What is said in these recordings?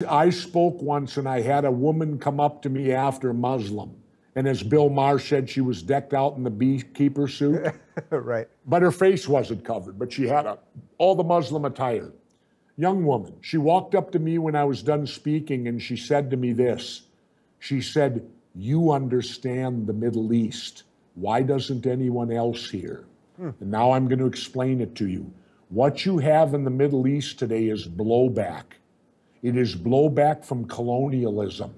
I spoke once and I had a woman come up to me after Muslim. And as Bill Maher said, she was decked out in the beekeeper suit. Right. But her face wasn't covered, but she had all the Muslim attire. Young woman. She walked up to me when I was done speaking and she said to me this. She said, "You understand the Middle East. Why doesn't anyone else here?" And now I'm going to explain it to you. What you have in the Middle East today is blowback. It is blowback from colonialism.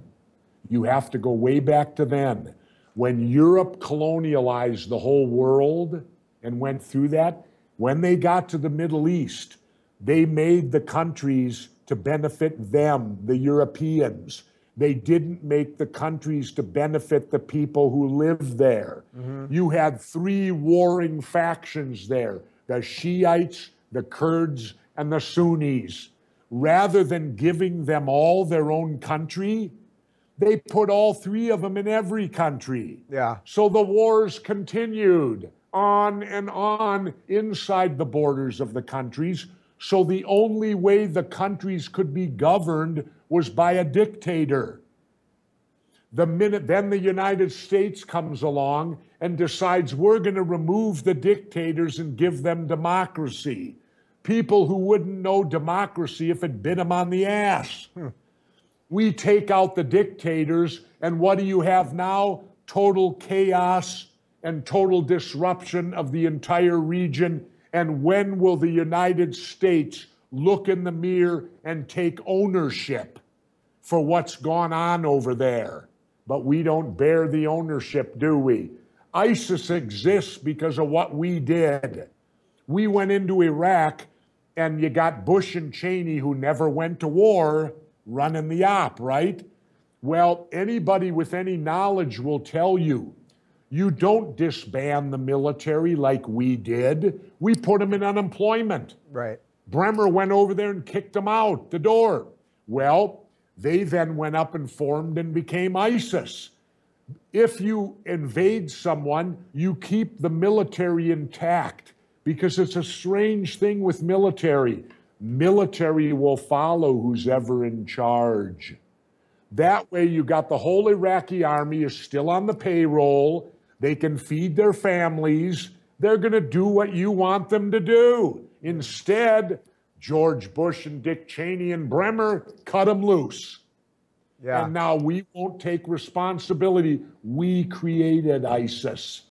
You have to go way back to then. When Europe colonialized the whole world and went through that, when they got to the Middle East, they made the countries to benefit them, the Europeans. They didn't make the countries to benefit the people who lived there. You had three warring factions there, the Shiites, the Kurds, and the Sunnis. Rather than giving them all their own country, they put all three of them in every country. Yeah. So the wars continued on and on inside the borders of the countries. So the only way the countries could be governed was by a dictator. Then the United States comes along and decides we're going to remove the dictators and give them democracy. People who wouldn't know democracy if it bit them on the ass. We take out the dictators, and what do you have now? Total chaos and total disruption of the entire region. And when will the United States look in the mirror and take ownership for what's gone on over there? But we don't bear the ownership, do we? ISIS exists because of what we did. We went into Iraq, and you got Bush and Cheney, who never went to war, running the op, right? Well, anybody with any knowledge will tell you, you don't disband the military like we did. We put them in unemployment. Right. Bremer went over there and kicked them out the door. Well, they then went up and formed and became ISIS. If you invade someone, you keep the military intact, because it's a strange thing with military. Military will follow who's ever in charge. That way you got the whole Iraqi army is still on the payroll. They can feed their families. They're going to do what you want them to do. Instead, George Bush and Dick Cheney and Bremer cut them loose. Yeah. And now we won't take responsibility. We created ISIS.